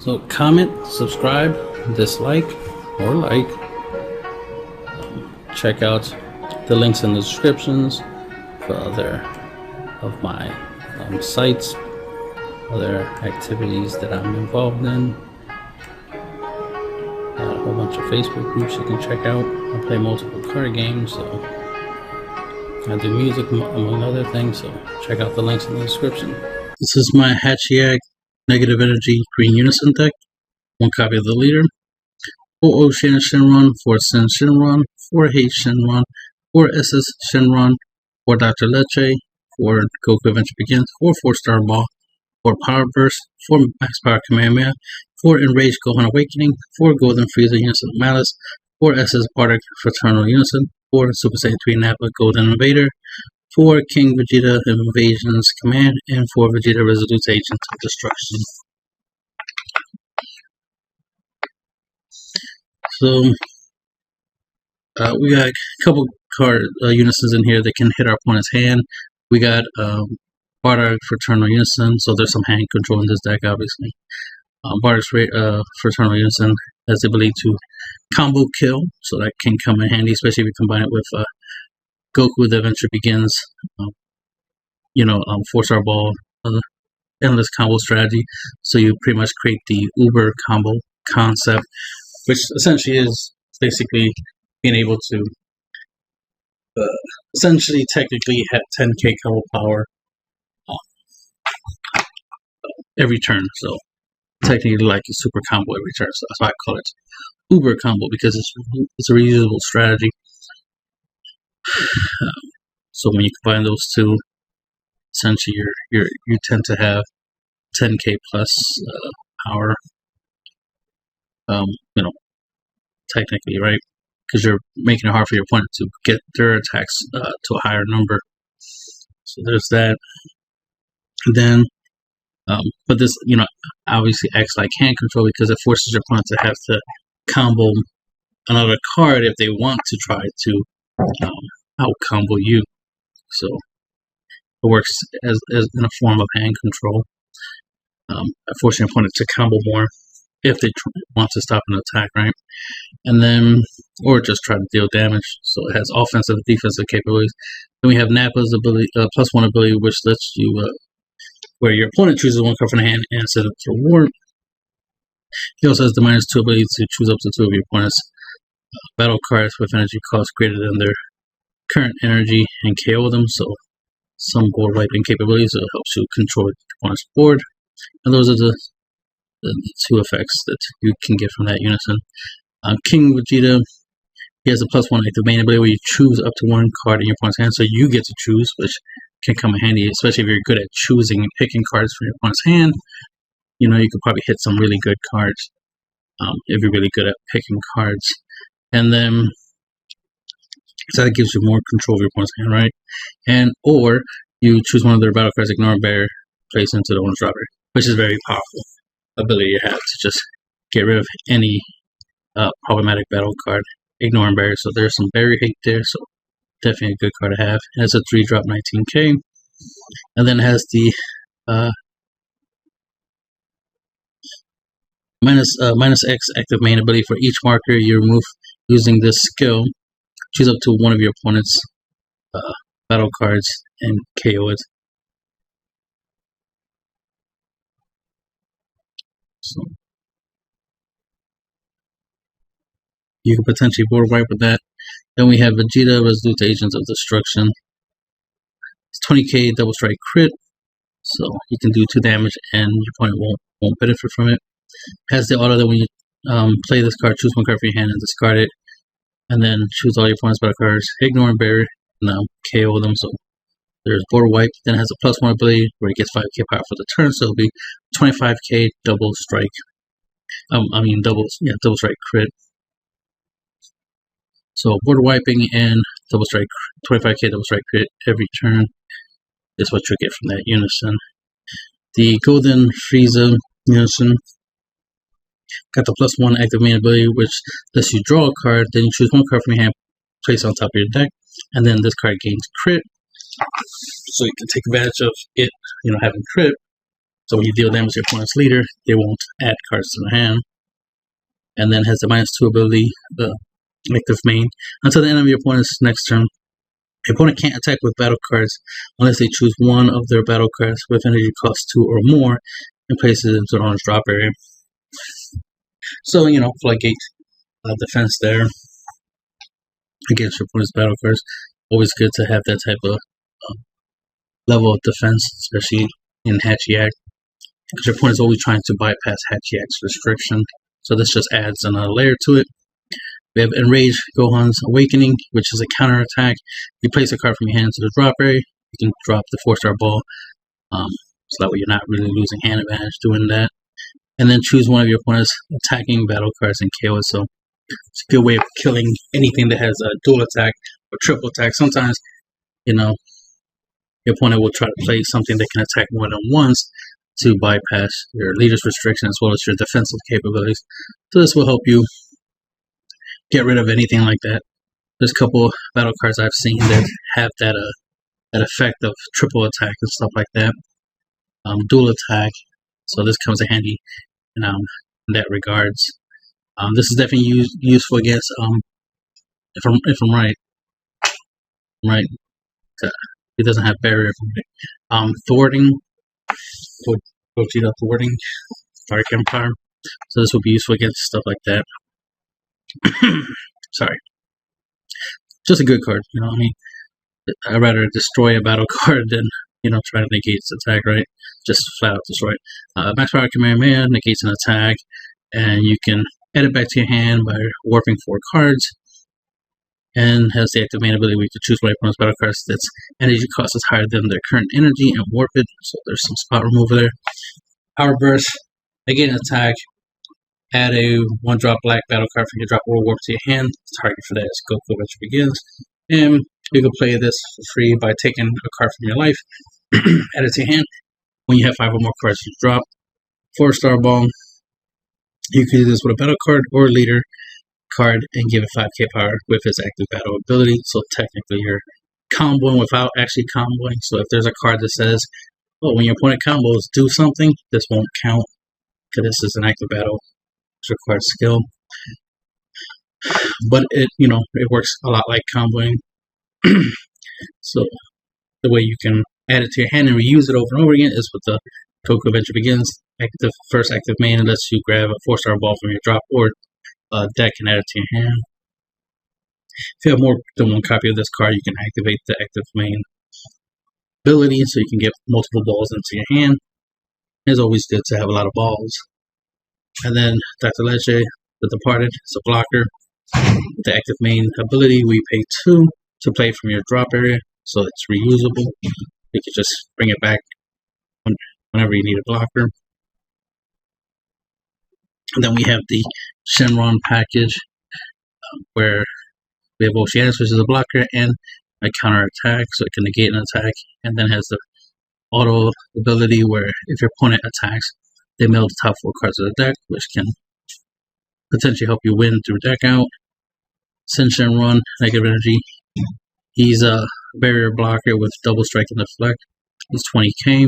So comment, subscribe, dislike, or like. Check out the links in the descriptions for other of my sites, other activities that I'm involved in. Got a whole bunch of Facebook groups you can check out. I play multiple card games, so I do music among other things, so check out the links in the description. This is my Hatchhyack Negative Energy Green Unison deck. 1 copy of the leader. 4 Ocean Shenron, 4 Sin Shenron, 4 Hate Shenron, 4 SS Shenron, 4 Dr. Leche, 4 Goku Adventure Begins, 4 4-Star Ball, 4 Power Burst, 4 Max Power Kamehameha, 4 Enraged Gohan Awakening, 4 Golden Frieza Unison Malice, 4 SS Bardock Fraternal Unison, 4 Super Saiyan 3 Nappa Golden Invader, 4 King Vegeta Invasions Command, and 4 Vegeta Resolute Agent of Destruction. So, we got a couple card Unisons in here that can hit our opponent's hand. We got Bardock Fraternal Unison, so there's some hand control in this deck, obviously. Bardock's Fraternal Unison has the ability to combo kill, so that can come in handy, especially if you combine it with Goku The Adventure Begins, 4-Star Ball, endless combo strategy. So you pretty much create the Uber combo concept, which essentially is basically being able to essentially technically have 10k combo power every turn. So technically like a super combo every turn. So that's why I call it Uber combo, because it's a reusable strategy. So when you combine those two, essentially you tend to have 10k plus power. Technically, right? Because you're making it hard for your opponent to get their attacks to a higher number. So there's that. And then, but this, obviously acts like hand control because it forces your opponent to have to combo another card if they want to try to out combo you. So it works as in a form of hand control, forcing your opponent to combo more if they want to stop an attack, right? And then, or just try to deal damage. So it has offensive and defensive capabilities. Then we have Nappa's ability, +1 ability, which lets you, where your opponent chooses 1 card from the hand and sends it to war. He also has the -2 ability to choose up to 2 of your opponent's battle cards with energy cost greater than their current energy and KO them. So some board wiping capabilities, so it helps you control your opponent's board. And those are the 2 effects that you can get from that unison. King Vegeta, he has a +1 active main ability where you choose up to 1 card in your opponent's hand, so you get to choose, which can come in handy, especially if you're good at choosing and picking cards from your opponent's hand. You could probably hit some really good cards if you're really good at picking cards. And then, so that gives you more control of your opponent's hand, right? And, or you choose one of their battle cards, ignore bear, place into the orange dropper, which is very powerful ability you have to just get rid of any problematic battle card, ignoring barrier. So there's some barrier hate there, so definitely a good card to have. It has a 3-drop 19k, and then it has the -X active main ability. For each marker you remove using this skill, choose up to 1 of your opponent's battle cards and KO it. So you can potentially board wipe with that. Then we have Vegeta Resolute Agents of Destruction. It's 20k double strike crit, so you can do 2 damage and your opponent won't benefit from it. Has the auto that when you play this card, choose 1 card from your hand and discard it, and then choose all your opponent's battle cards, ignore and bury, now KO them. So there's board wipe. Then it has a +1 ability where it gets 5k power for the turn, so it'll be 25k double strike. Double strike crit. So board wiping and double strike, 25k double strike crit every turn is what you'll get from that unison. The Golden Frieza unison got the +1 active main ability, which lets you draw a card, then you choose 1 card from your hand, place on top of your deck, and then this card gains crit. So you can take advantage of it, having crit. So when you deal damage to your opponent's leader, they won't add cards to the hand. And then has the -2 ability, the active main. Until the end of your opponent's next turn, your opponent can't attack with battle cards unless they choose one of their battle cards with energy cost 2 or more and place it into an drop area. So, floodgate defense there against your opponent's battle cards. Always good to have that type of level of defense, especially in Hatchhyack, because your opponent's always trying to bypass Hatchhyack's restriction. So this just adds another layer to it. We have Enraged Gohan's Awakening, which is a counterattack. You place a card from your hand to the drop area. You can drop the 4-star ball, so that way you're not really losing hand advantage doing that. And then choose one of your opponent's attacking battle cards and KO it. So it's a good way of killing anything that has a dual attack or triple attack. Sometimes, your opponent will try to play something that can attack more than once to bypass your leader's restriction as well as your defensive capabilities. So this will help you get rid of anything like that. There's a couple battle cards I've seen that have that effect of triple attack and stuff like that. Dual attack. So this comes in handy in that regards. This is definitely useful against if I'm right, it doesn't have barrier for me. Thwarting, Gogeta thwarting, Dark Empire. So this will be useful against stuff like that. Sorry, just a good card. I'd rather destroy a battle card than try to negate its attack. Right, just flat out destroy. Max Power Kamehameha negates an attack, and you can add it back to your hand by warping 4 cards. And has the active main ability where you can choose one of your opponent's battle cards that's energy cost is higher than their current energy and warp it. So there's some spot removal there. Power Burst, negate an attack. Add a 1-drop black battle card from your drop or warp to your hand. The target for that is Goku Adventure Begins. And you can play this for free by taking a card from your life, add it to your hand. When you have 5 or more cards, you drop 4-star ball. You can do this with a battle card or leader card and give it 5k power with its active battle ability. So technically you're comboing without actually comboing. So if there's a card that says, oh, when your opponent combos, do something, this won't count because this is an active battle. It requires skill. But it works a lot like comboing. So the way you can add it to your hand and reuse it over and over again is with the Goku Adventure Begins. First active main lets you grab a 4-star ball from your drop or deck and add it to your hand. If you have more than one copy of this card, you can activate the active main ability so you can get multiple balls into your hand. It's always good to have a lot of balls. And then Dr. Leche, the Departed, is a blocker. With the active main ability, we pay 2 to play from your drop area, so it's reusable. You can just bring it back whenever you need a blocker. And then we have the Shenron package, where we have Oceanus, which is a blocker, and a counter attack, so it can negate an attack, and then has the auto ability where if your opponent attacks, they mill the top 4 cards of the deck, which can potentially help you win through deck out. Shenron, negative energy. He's a barrier blocker with double strike and deflect. He's 20k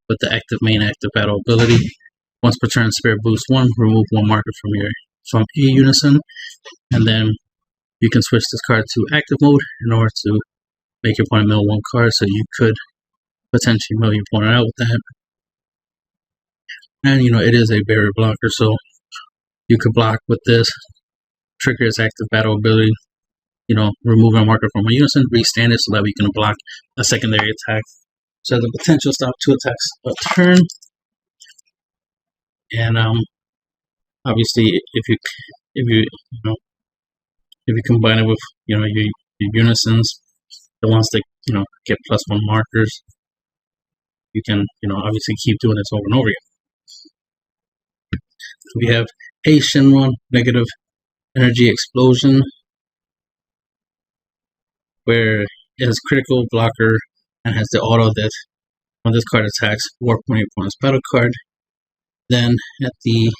with the active main active battle ability. Once per turn, Spirit Boost 1, remove 1 marker from a Unison, and then you can switch this card to active mode in order to make your opponent mill 1 card, so you could potentially mill your opponent out with that. And it is a barrier blocker, so you could block with this, trigger its active battle ability, remove a marker from a Unison, restand it so that we can block a secondary attack. So the potential stop 2 attacks a turn. And obviously, if you combine it with your Unisons, the ones that get +1 markers, you can obviously keep doing this over and over again. So we have a Shenron negative energy explosion, where it has critical blocker and has the auto that when this card attacks, warp one of your opponent's battle card. Then at the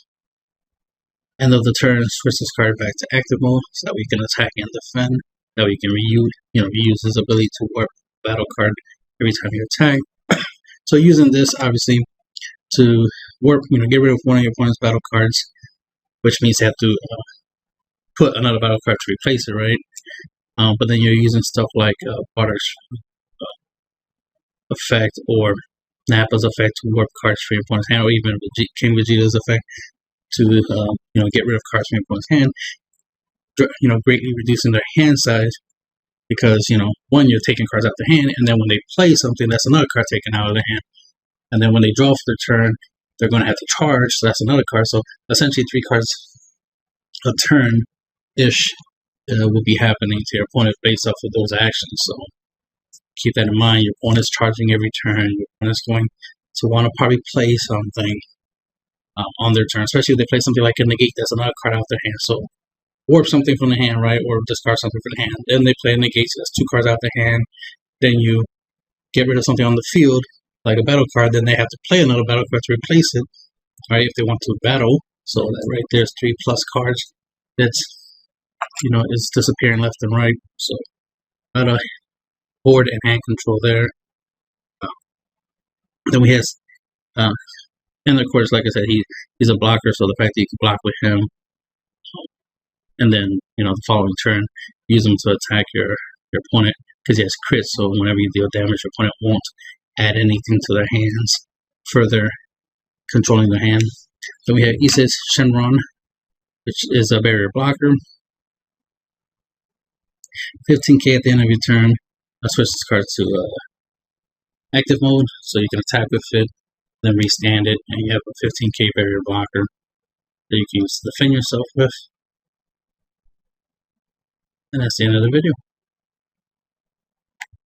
end of the turn, switch this card back to active mode so that we can attack and defend. That we can reuse this ability to warp battle card every time you attack. So using this, obviously, to warp, get rid of one of your opponent's battle cards, which means you have to put another battle card to replace it, right? But then you're using stuff like Barter's effect or Nappa's effect to warp cards from your opponent's hand, or even King Vegeta's effect to get rid of cards from your opponent's hand. Greatly reducing their hand size because one, you're taking cards out of the hand, and then when they play something, that's another card taken out of the hand, and then when they draw for their turn, they're going to have to charge, so that's another card. So essentially, 3 cards a turn ish will be happening to your opponent based off of those actions. So keep that in mind. Your opponent's charging every turn. Your opponent's going to want to probably play something on their turn, especially if they play something like a negate. That's another card out their hand. So warp something from the hand, right, or discard something from the hand. Then they play a negate. So that's 2 cards out the hand. Then you get rid of something on the field, like a battle card. Then they have to play another battle card to replace it, right, if they want to battle. So that right there's 3+ cards. That's it's disappearing left and right. So a lot of board and hand control there. Then we have, and of course, like I said, he's a blocker. So the fact that you can block with him, and then the following turn use him to attack your opponent because he has crits. So whenever you deal damage, your opponent won't add anything to their hands, further controlling their hand. Then we have Isis Shenron, which is a barrier blocker. 15k at the end of your turn. Switch this card to active mode, so you can attack with it, then restand it, and you have a 15k barrier blocker that you can use to defend yourself with. And that's the end of the video.